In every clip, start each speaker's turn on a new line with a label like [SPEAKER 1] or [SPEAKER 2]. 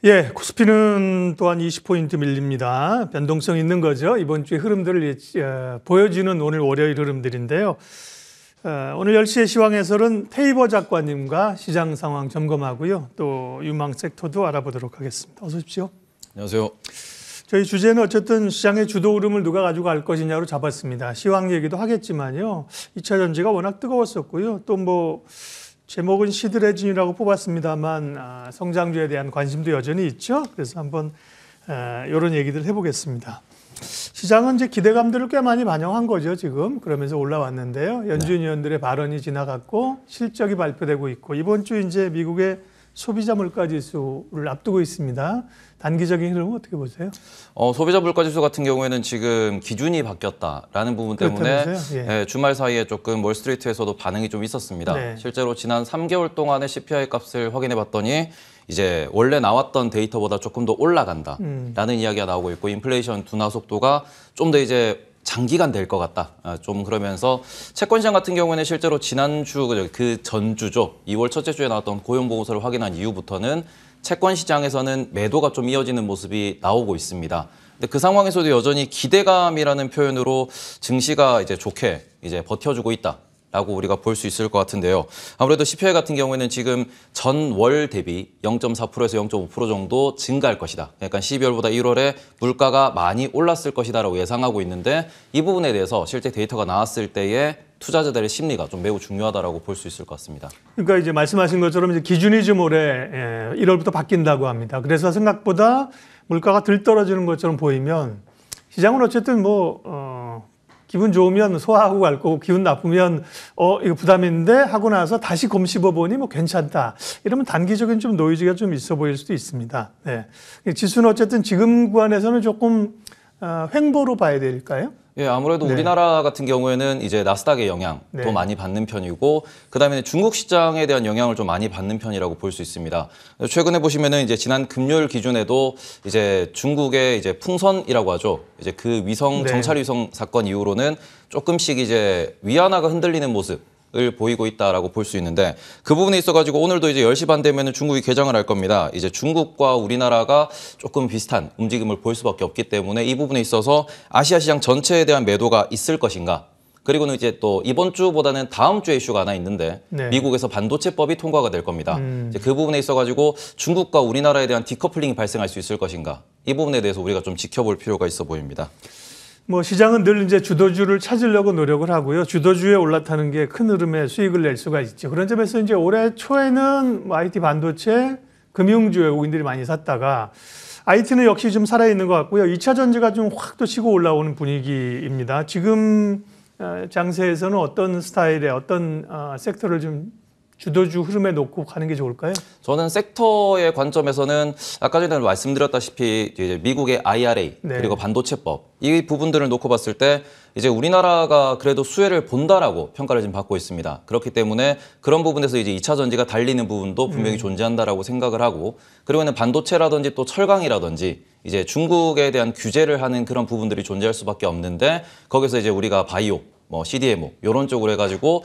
[SPEAKER 1] 예, 코스피는 또한 20포인트 밀립니다. 변동성 있는 거죠. 이번 주의 흐름들을 보여주는 오늘 월요일 흐름들인데요. 오늘 10시에 시황해설은 테이버 작가님과 시장 상황 점검하고요. 또 유망 섹터도 알아보도록 하겠습니다. 어서 오십시오.
[SPEAKER 2] 안녕하세요.
[SPEAKER 1] 저희 주제는 어쨌든 시장의 주도 흐름을 누가 가지고 갈 것이냐로 잡았습니다. 시황 얘기도 하겠지만요. 2차 전지가 워낙 뜨거웠었고요. 또 제목은 시드레진이라고 뽑았습니다만 성장주에 대한 관심도 여전히 있죠. 그래서 한번 이런 얘기들 해보겠습니다. 시장은 이제 기대감들을 꽤 많이 반영한 거죠, 지금. 그러면서 올라왔는데요. 연준 의원들의 발언이 지나갔고 실적이 발표되고 있고 이번 주 이제 미국의 소비자 물가지수를 앞두고 있습니다. 단기적인 흐름은 어떻게 보세요?
[SPEAKER 2] 소비자 물가지수 같은 경우에는 지금 기준이 바뀌었다라는 부분 때문에 예, 주말 사이에 조금 월스트리트에서도 반응이 좀 있었습니다. 네. 실제로 지난 3개월 동안의 CPI 값을 확인해 봤더니 이제 원래 나왔던 데이터보다 조금 더 올라간다라는 이야기가 나오고 있고 인플레이션 둔화 속도가 좀 더 이제 장기간 될 것 같다. 좀 그러면서 채권 시장 같은 경우에는 실제로 지난주 그 전주죠. 2월 첫째 주에 나왔던 고용 보고서를 확인한 이후부터는 채권 시장에서는 매도가 좀 이어지는 모습이 나오고 있습니다. 근데 그 상황에서도 여전히 기대감이라는 표현으로 증시가 이제 좋게 이제 버텨주고 있다. 라고 우리가 볼 수 있을 것 같은데요. 아무래도 CPI 같은 경우에는 지금 전월 대비 0.4%에서 0.5% 정도 증가할 것이다. 그러니까 12월보다 1월에 물가가 많이 올랐을 것이다라고 예상하고 있는데 이 부분에 대해서 실제 데이터가 나왔을 때에 투자자들의 심리가 좀 매우 중요하다라고 볼 수 있을 것 같습니다.
[SPEAKER 1] 그러니까 이제 말씀하신 것처럼 이제 기준이 좀 올해 1월부터 바뀐다고 합니다. 그래서 생각보다 물가가 덜 떨어지는 것처럼 보이면 시장은 어쨌든 기분 좋으면 소화하고 갈 거고 기분 나쁘면 이거 부담인데 하고 나서 다시 곰 씹어보니 괜찮다. 이러면 단기적인 좀 노이즈가 좀 있어 보일 수도 있습니다. 네. 지수는 어쨌든 지금 구간에서는 조금 횡보로 봐야 될까요?
[SPEAKER 2] 예, 아무래도 우리나라 같은 경우에는 이제 나스닥의 영향도 많이 받는 편이고, 그다음에 중국 시장에 대한 영향을 좀 많이 받는 편이라고 볼 수 있습니다. 최근에 보시면은 이제 지난 금요일 기준에도 이제 중국의 이제 풍선이라고 하죠. 이제 그 정찰 위성 사건 이후로는 조금씩 이제 위안화가 흔들리는 모습. 을 보이고 있다라고 볼 수 있는데 그 부분에 있어가지고 오늘도 이제 10시 반 되면은 중국이 개장을 할 겁니다. 이제 중국과 우리나라가 조금 비슷한 움직임을 볼 수밖에 없기 때문에 이 부분에 있어서 아시아 시장 전체에 대한 매도가 있을 것인가. 그리고는 이제 또 이번 주보다는 다음 주에 이슈가 하나 있는데 미국에서 반도체법이 통과가 될 겁니다. 이제 그 부분에 있어가지고 중국과 우리나라에 대한 디커플링이 발생할 수 있을 것인가. 이 부분에 대해서 우리가 좀 지켜볼 필요가 있어 보입니다.
[SPEAKER 1] 시장은 늘 이제 주도주를 찾으려고 노력을 하고요. 주도주에 올라타는 게 큰 흐름의 수익을 낼 수가 있죠. 그런 점에서 이제 올해 초에는 IT 반도체, 금융주 외국인들이 많이 샀다가 IT는 역시 좀 살아있는 것 같고요. 2차 전지가 좀 확 또 치고 올라오는 분위기입니다. 지금 장세에서는 어떤 스타일의 어떤 섹터를 좀 주도주 흐름에 놓고 가는 게 좋을까요?
[SPEAKER 2] 저는 섹터의 관점에서는 아까 전에 말씀드렸다시피 이제 미국의 IRA 그리고 반도체법 이 부분들을 놓고 봤을 때 이제 우리나라가 그래도 수혜를 본다라고 평가를 지금 받고 있습니다. 그렇기 때문에 그런 부분에서 이제 2차 전지가 달리는 부분도 분명히 존재한다라고 생각을 하고 그리고는 반도체라든지 또 철강이라든지 이제 중국에 대한 규제를 하는 그런 부분들이 존재할 수밖에 없는데 거기서 이제 우리가 바이오 CDMO 이런 쪽으로 해가지고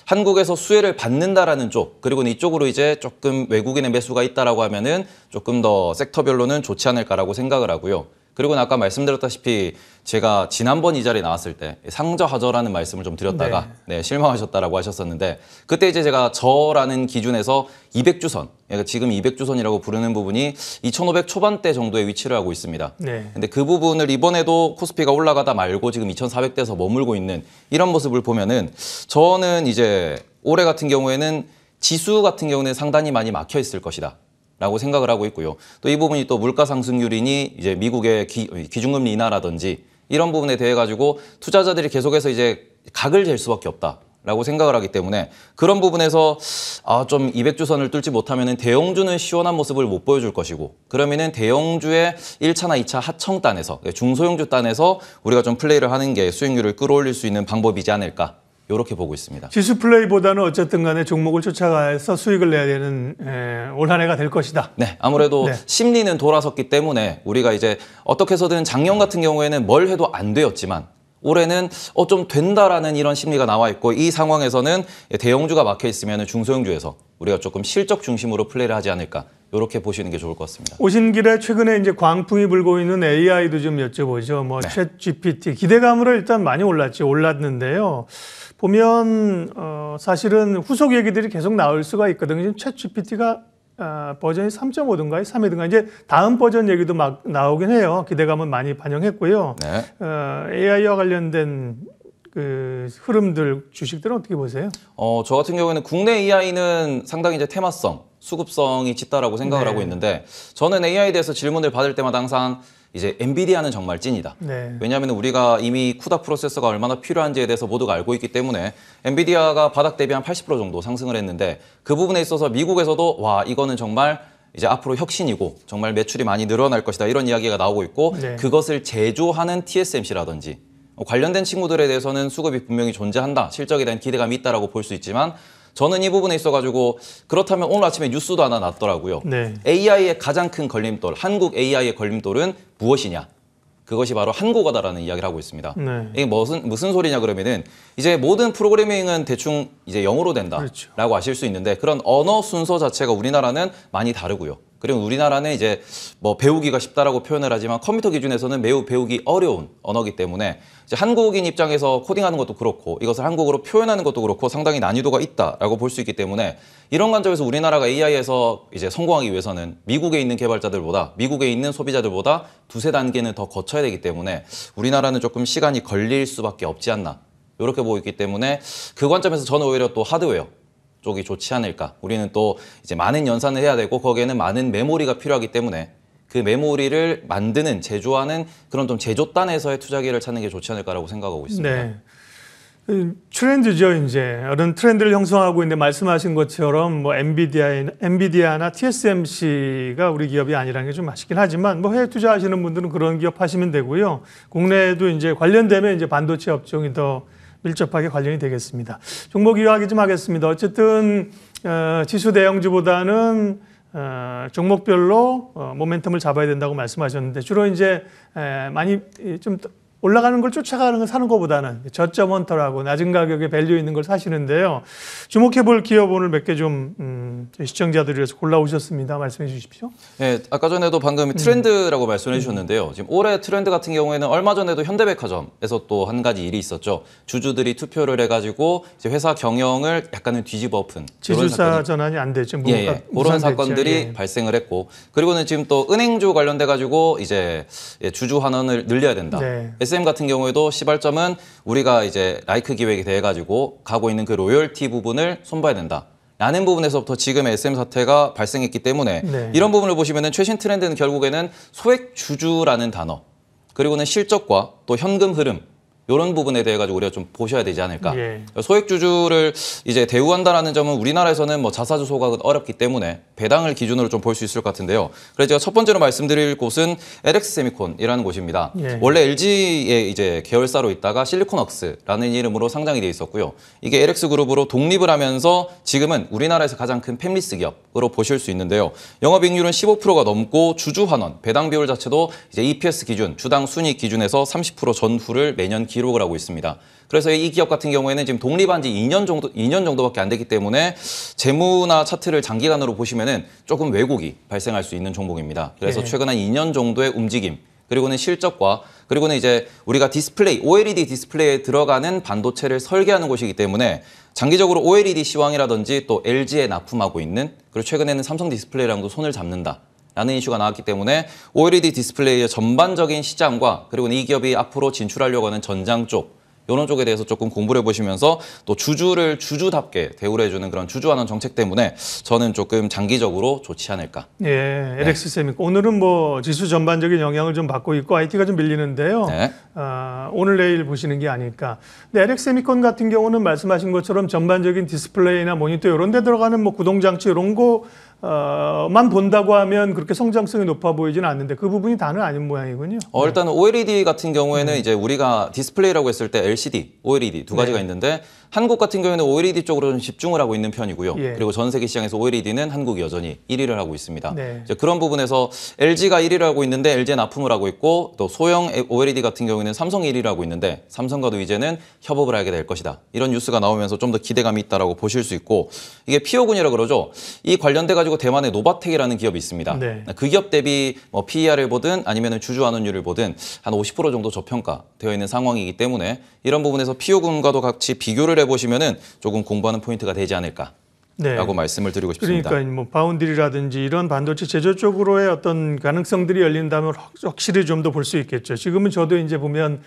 [SPEAKER 2] 한국에서 수혜를 받는다라는 쪽 그리고 이쪽으로 이제 조금 외국인의 매수가 있다라고 하면은 조금 더 섹터별로는 좋지 않을까라고 생각을 하고요. 그리고 아까 말씀드렸다시피 제가 지난번 이 자리에 나왔을 때 상저하저라는 말씀을 좀 드렸다가 실망하셨다라고 하셨었는데 그때 이제 제가 저라는 기준에서 200주선, 그러니까 지금 200주선이라고 부르는 부분이 2,500 초반대 정도의 위치를 하고 있습니다. 근데 그 부분을 이번에도 코스피가 올라가다 말고 지금 2,400대에서 머물고 있는 이런 모습을 보면은 저는 이제 올해 같은 경우에는 지수 같은 경우는 상당히 많이 막혀 있을 것이다. 라고 생각을 하고 있고요. 또 이 부분이 또 물가 상승률이니 이제 미국의 기준금리 인하라든지 이런 부분에 대해 가지고 투자자들이 계속해서 이제 각을 잴 수밖에 없다라고 생각을 하기 때문에 그런 부분에서 좀 200주선을 뚫지 못하면은 대형주는 시원한 모습을 못 보여줄 것이고 그러면은 대형주의 1차나 2차 하청단에서 중소형주 단에서 우리가 좀 플레이를 하는 게 수익률을 끌어올릴 수 있는 방법이지 않을까. 이렇게 보고 있습니다.
[SPEAKER 1] 지수 플레이보다는 어쨌든 간에 종목을 쫓아가서 수익을 내야 되는 올 한 해가 될 것이다.
[SPEAKER 2] 네, 아무래도 심리는 돌아섰기 때문에 우리가 이제 어떻게 해서든 작년 같은 경우에는 뭘 해도 안 되었지만 올해는 좀 된다라는 이런 심리가 나와 있고 이 상황에서는 대형주가 막혀 있으면 중소형주에서 우리가 조금 실적 중심으로 플레이를 하지 않을까 이렇게 보시는 게 좋을 것 같습니다.
[SPEAKER 1] 오신 길에 최근에 이제 광풍이 불고 있는 AI도 좀 여쭤보죠. 뭐 챗 GPT 기대감으로 일단 많이 올랐는데요. 보면 사실은 후속 얘기들이 계속 나올 수가 있거든요. 챗 GPT가 버전이 3.5든가요? 3이든가 이제 다음 버전 얘기도 막 나오긴 해요. 기대감은 많이 반영했고요.
[SPEAKER 2] 네.
[SPEAKER 1] AI와 관련된 그 흐름들 주식들은 어떻게 보세요?
[SPEAKER 2] 저 같은 경우에는 국내 AI는 상당히 이제 테마성, 수급성이 짙다라고 생각을
[SPEAKER 1] 네.
[SPEAKER 2] 하고 있는데 저는 AI에 대해서 질문을 받을 때마다 항상 이제 엔비디아는 정말 찐이다.
[SPEAKER 1] 네.
[SPEAKER 2] 왜냐하면 우리가 이미 쿠다 프로세서가 얼마나 필요한지에 대해서 모두가 알고 있기 때문에 엔비디아가 바닥 대비 한 80% 정도 상승을 했는데 그 부분에 있어서 미국에서도 와 이거는 정말 이제 앞으로 혁신이고 정말 매출이 많이 늘어날 것이다 이런 이야기가 나오고 있고
[SPEAKER 1] 네.
[SPEAKER 2] 그것을 제조하는 TSMC라든지 관련된 친구들에 대해서는 수급이 분명히 존재한다. 실적에 대한 기대감이 있다라고 볼 수 있지만 저는 이 부분에 있어가지고 그렇다면 오늘 아침에 뉴스도 하나 났더라고요.
[SPEAKER 1] 네.
[SPEAKER 2] AI의 가장 큰 걸림돌, 한국 AI의 걸림돌은 무엇이냐? 그것이 바로 한국어다라는 이야기를 하고 있습니다.
[SPEAKER 1] 네.
[SPEAKER 2] 이게 무슨 소리냐 그러면은 이제 모든 프로그래밍은 대충 이제 영어로 된다라고
[SPEAKER 1] 그렇죠.
[SPEAKER 2] 아실 수 있는데 그런 언어 순서 자체가 우리나라는 많이 다르고요. 그리고 우리나라는 이제 뭐 배우기가 쉽다라고 표현을 하지만 컴퓨터 기준에서는 매우 배우기 어려운 언어이기 때문에 이제 한국인 입장에서 코딩하는 것도 그렇고 이것을 한국어로 표현하는 것도 그렇고 상당히 난이도가 있다라고 볼 수 있기 때문에 이런 관점에서 우리나라가 AI에서 이제 성공하기 위해서는 미국에 있는 개발자들보다 미국에 있는 소비자들보다 두세 단계는 더 거쳐야 되기 때문에 우리나라는 조금 시간이 걸릴 수밖에 없지 않나 이렇게 보고 있기 때문에 그 관점에서 저는 오히려 또 하드웨어 쪽이 좋지 않을까. 우리는 또 이제 많은 연산을 해야 되고 거기에는 많은 메모리가 필요하기 때문에 그 메모리를 만드는 제조하는 그런 좀 제조단에서의 투자기를 찾는 게 좋지 않을까라고 생각하고 있습니다.
[SPEAKER 1] 네. 트렌드죠, 이제. 이런 트렌드를 형성하고 있는데 말씀하신 것처럼 뭐 엔비디아나 TSMC가 우리 기업이 아니라는 게 좀 아쉽긴 하지만 뭐 해외 투자하시는 분들은 그런 기업 하시면 되고요. 국내에도 이제 관련되면 이제 반도체 업종이 더 밀접하게 관련이 되겠습니다. 종목 이야기 좀 하겠습니다. 어쨌든 지수 대형주보다는 종목별로 모멘텀을 잡아야 된다고 말씀하셨는데 주로 이제 많이 좀 올라가는 걸 쫓아가는 걸 사는 것보다는 저점 헌터라고 낮은 가격에 밸류 있는 걸 사시는데요. 주목해 볼 기업 오늘 몇 개 좀 시청자들이 위해서 골라오셨습니다. 말씀해 주십시오.
[SPEAKER 2] 네, 아까 전에도 방금 트렌드라고 말씀해 주셨는데요. 지금 올해 트렌드 같은 경우에는 얼마 전에도 현대백화점에서 또 한 가지 일이 있었죠. 주주들이 투표를 해가지고 이제 회사 경영을 약간은 뒤집어 엎은
[SPEAKER 1] 지주사 전환이 안 되죠.
[SPEAKER 2] 그런 사건들이 발생을 했고 그리고는 지금 또 은행주 관련돼 가지고 이제 주주 환원을 늘려야 된다.
[SPEAKER 1] 네.
[SPEAKER 2] SM 같은 경우에도 시발점은 우리가 이제 라이크 기획에 대해 가지고 가고 있는 그 로열티 부분을 손봐야 된다. 라는 부분에서부터 지금 SM 사태가 발생했기 때문에
[SPEAKER 1] 네.
[SPEAKER 2] 이런 부분을 보시면은 최신 트렌드는 결국에는 소액 주주라는 단어 그리고는 실적과 또 현금 흐름 이런 부분에 대해 가지고 우리가 좀 보셔야 되지 않을까.
[SPEAKER 1] 예.
[SPEAKER 2] 소액 주주를 이제 대우한다라는 점은 우리나라에서는 뭐 자사주 소각은 어렵기 때문에 배당을 기준으로 좀 볼 수 있을 것 같은데요. 그래서 제가 첫 번째로 말씀드릴 곳은 LX 세미콘이라는 곳입니다.
[SPEAKER 1] 예.
[SPEAKER 2] 원래 LG의 이제 계열사로 있다가 실리콘웍스라는 이름으로 상장이 돼 있었고요. 이게 LX 그룹으로 독립을 하면서 지금은 우리나라에서 가장 큰 팹리스 기업으로 보실 수 있는데요. 영업이익률은 15%가 넘고 주주 환원, 배당 비율 자체도 이제 EPS 기준, 주당 순이익 기준에서 30% 전후를 매년 기록을 하고 있습니다. 그래서 이 기업 같은 경우에는 지금 독립한 지 2년 정도밖에 안 됐기 때문에 재무나 차트를 장기간으로 보시면은 조금 왜곡이 발생할 수 있는 종목입니다. 그래서
[SPEAKER 1] 네.
[SPEAKER 2] 최근 한 2년 정도의 움직임, 그리고는 실적과 그리고는 이제 우리가 디스플레이, OLED 디스플레이에 들어가는 반도체를 설계하는 곳이기 때문에 장기적으로 OLED 시황이라든지 또 LG에 납품하고 있는 그리고 최근에는 삼성 디스플레이랑도 손을 잡는다. 라는 이슈가 나왔기 때문에 OLED 디스플레이의 전반적인 시장과 그리고 이 기업이 앞으로 진출하려고 하는 전장 쪽 이런 쪽에 대해서 조금 공부를 해보시면서 또 주주를 주주답게 대우를 해주는 그런 주주환원 정책 때문에 저는 조금 장기적으로 좋지 않을까.
[SPEAKER 1] 예, LX 세미콘. 오늘은 뭐 지수 전반적인 영향을 좀 받고 있고 IT가 좀 밀리는데요.
[SPEAKER 2] 네.
[SPEAKER 1] 오늘 내일 보시는 게 아닐까. 근데 LX 세미콘 같은 경우는 말씀하신 것처럼 전반적인 디스플레이나 모니터 이런 데 들어가는 뭐 구동장치 이런 거만 본다고 하면 그렇게 성장성이 높아 보이지는 않는데 그 부분이 다는 아닌 모양이군요.
[SPEAKER 2] 일단 OLED 같은 경우에는 이제 우리가 디스플레이라고 했을 때 LCD, OLED 두 가지가 있는데 한국 같은 경우에는 OLED 쪽으로 좀 집중을 하고 있는 편이고요.
[SPEAKER 1] 예.
[SPEAKER 2] 그리고 전 세계 시장에서 OLED는 한국이 여전히 1위를 하고 있습니다.
[SPEAKER 1] 네.
[SPEAKER 2] 이제 그런 부분에서 LG가 1위를 하고 있는데 LG에 납품을 하고 있고 또 소형 OLED 같은 경우에는 삼성이 1위를 하고 있는데 삼성과도 이제는 협업을 하게 될 것이다. 이런 뉴스가 나오면서 좀 더 기대감이 있다라고 보실 수 있고 이게 피오군이라고 그러죠. 이 관련돼 가지고 가지고 대만의 노바텍이라는 기업이 있습니다.
[SPEAKER 1] 네.
[SPEAKER 2] 그 기업 대비 뭐 PER을 보든 아니면 주주환원율을 보든 한 50% 정도 저평가되어 있는 상황이기 때문에 이런 부분에서 피오금과도 같이 비교를 해보시면은 조금 공부하는 포인트가 되지 않을까.
[SPEAKER 1] 네.
[SPEAKER 2] 라고 말씀을 드리고 싶습니다.
[SPEAKER 1] 그러니까 뭐 바운드리라든지 이런 반도체 제조 쪽으로의 어떤 가능성들이 열린다면 확실히 좀 더 볼 수 있겠죠. 지금은 저도 이제 보면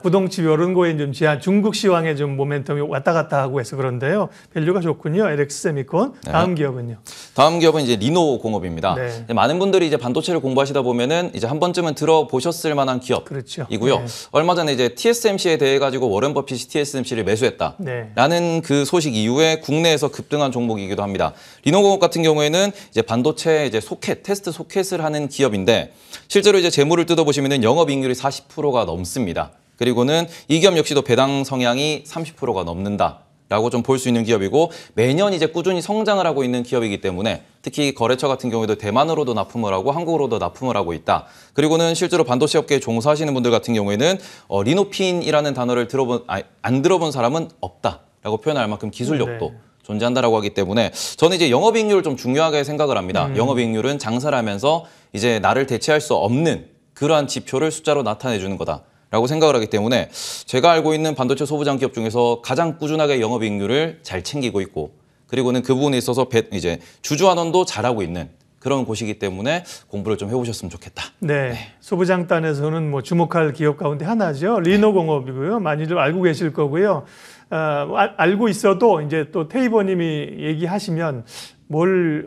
[SPEAKER 1] 구동칩 이런 거에 좀 중국 시황에 좀 모멘텀이 왔다 갔다 하고 해서 그런데요. 밸류가 좋군요. LX 세미콘. 다음 기업은요.
[SPEAKER 2] 다음 기업은 이제 리노공업입니다.
[SPEAKER 1] 네.
[SPEAKER 2] 많은 분들이 이제 반도체를 공부하시다 보면은 이제 한 번쯤은 들어보셨을 만한 기업이고요.
[SPEAKER 1] 그렇죠. 네.
[SPEAKER 2] 얼마 전에 이제 TSMC에 대해 가지고 워런 버핏이 TSMC를 매수했다라는
[SPEAKER 1] 네.
[SPEAKER 2] 그 소식 이후에 국내에서 급등한 종목이기도 합니다. 리노공업 같은 경우에는 이제 반도체 이제 소켓, 테스트 소켓을 하는 기업인데 실제로 이제 재무를 뜯어보시면은 영업이익률이 40%가 넘습니다. 그리고는 이 기업 역시도 배당 성향이 30%가 넘는다. 라고 좀 볼 수 있는 기업이고 매년 이제 꾸준히 성장을 하고 있는 기업이기 때문에 특히 거래처 같은 경우에도 대만으로도 납품을 하고 한국으로도 납품을 하고 있다. 그리고는 실제로 반도체 업계에 종사하시는 분들 같은 경우에는 리노핀이라는 단어를 안 들어본 사람은 없다라고 표현할 만큼 기술력도
[SPEAKER 1] 네.
[SPEAKER 2] 존재한다라고 하기 때문에 저는 이제 영업이익률을 좀 중요하게 생각을 합니다. 영업이익률은 장사를 하면서 이제 나를 대체할 수 없는 그러한 지표를 숫자로 나타내 주는 거다. 라고 생각을 하기 때문에 제가 알고 있는 반도체 소부장 기업 중에서 가장 꾸준하게 영업이익률을 잘 챙기고 있고 그리고는 그 부분에 있어서 이제 주주환원도 잘하고 있는 그런 곳이기 때문에 공부를 좀 해보셨으면 좋겠다.
[SPEAKER 1] 네. 소부장단에서는 뭐 주목할 기업 가운데 하나죠. 리노공업이고요. 많이들 알고 계실 거고요. 알고 있어도 이제 또 테이버님이 얘기하시면 뭘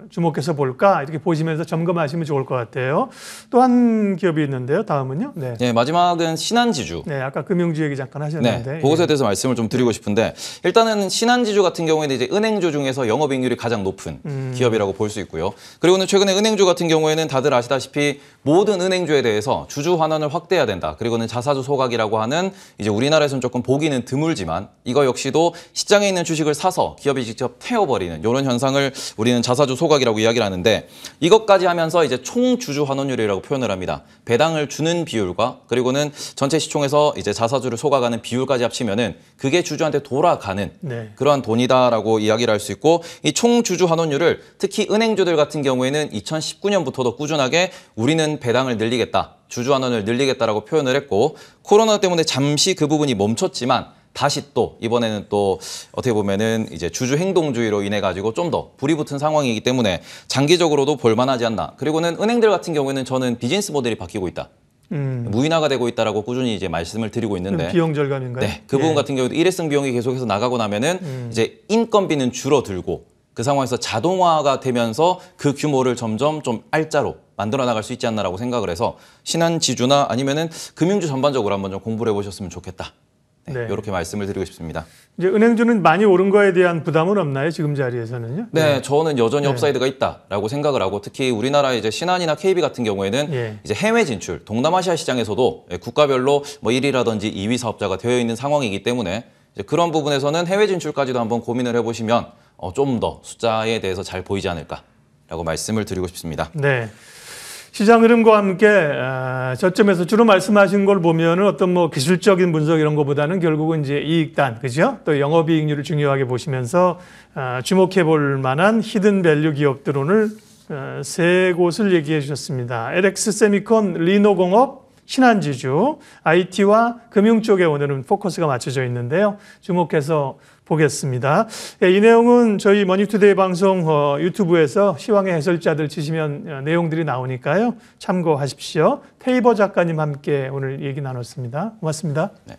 [SPEAKER 1] 주목해서 볼까 이렇게 보시면서 점검하시면 좋을 것 같아요. 또 한 기업이 있는데요. 다음은요. 네.
[SPEAKER 2] 네, 마지막은 신한지주.
[SPEAKER 1] 네, 아까 금융주 얘기 잠깐 하셨는데.
[SPEAKER 2] 네, 그것에 대해서 말씀을 좀 드리고 싶은데 일단은 신한지주 같은 경우에는 이제 은행주 중에서 영업이익률이 가장 높은 기업이라고 볼 수 있고요. 그리고는 최근에 은행주 같은 경우에는 다들 아시다시피 모든 은행주에 대해서 주주 환원을 확대해야 된다. 그리고는 자사주 소각이라고 하는 이제 우리나라에서는 조금 보기는 드물지만 이거 역시도 시장에 있는 주식을 사서 기업이 직접 태워버리는 이런 현상을 우리는 자사주 소각이라고 이야기를 하는데 이것까지 하면서 이제 총 주주 환원율이라고 표현을 합니다. 배당을 주는 비율과 그리고는 전체 시총에서 이제 자사주를 소각하는 비율까지 합치면은 그게 주주한테 돌아가는
[SPEAKER 1] 네.
[SPEAKER 2] 그러한 돈이다라고 이야기를 할 수 있고 이 총 주주 환원율을 특히 은행주들 같은 경우에는 2019년부터도 꾸준하게 우리는 배당을 늘리겠다, 주주 환원을 늘리겠다라고 표현을 했고 코로나 때문에 잠시 그 부분이 멈췄지만 다시 또 이번에는 또 어떻게 보면은 이제 주주 행동주의로 인해 가지고 좀 더 불이 붙은 상황이기 때문에 장기적으로도 볼만하지 않나. 그리고는 은행들 같은 경우에는 저는 비즈니스 모델이 바뀌고 있다. 무인화가 되고 있다라고 꾸준히 이제 말씀을 드리고 있는데
[SPEAKER 1] 비용 절감인가요?
[SPEAKER 2] 네, 그 부분 같은 경우도 일회성 비용이 계속해서 나가고 나면은 이제 인건비는 줄어들고 그 상황에서 자동화가 되면서 그 규모를 점점 좀 알짜로 만들어 나갈 수 있지 않나라고 생각을 해서 신한지주나 아니면은 금융주 전반적으로 한번 좀 공부를 해보셨으면 좋겠다. 네, 이렇게 말씀을 드리고 싶습니다.
[SPEAKER 1] 이제 은행주는 많이 오른 거에 대한 부담은 없나요? 지금 자리에서는요?
[SPEAKER 2] 네, 저는 여전히 업사이드가 있다라고 생각을 하고 특히 우리나라 이제 신한이나 KB 같은 경우에는 이제 해외 진출, 동남아시아 시장에서도 국가별로 뭐 1위라든지 2위 사업자가 되어 있는 상황이기 때문에 이제 그런 부분에서는 해외 진출까지도 한번 고민을 해보시면 좀 더 숫자에 대해서 잘 보이지 않을까라고 말씀을 드리고 싶습니다.
[SPEAKER 1] 네. 시장 흐름과 함께 저점에서 주로 말씀하신 걸 보면은 어떤 뭐 기술적인 분석 이런 것보다는 결국은 이제 이익단, 그죠? 또 영업이익률을 중요하게 보시면서 주목해 볼 만한 히든 밸류 기업들 오늘 세 곳을 얘기해 주셨습니다. LX 세미콘, 리노공업, 신한지주, IT와 금융 쪽에 오늘은 포커스가 맞춰져 있는데요. 주목해서 보겠습니다. 이 내용은 저희 머니투데이 방송 유튜브에서 시황의 해설자들 치시면 내용들이 나오니까요. 참고하십시오. 테이버 작가님 함께 오늘 얘기 나눴습니다. 고맙습니다.
[SPEAKER 2] 네.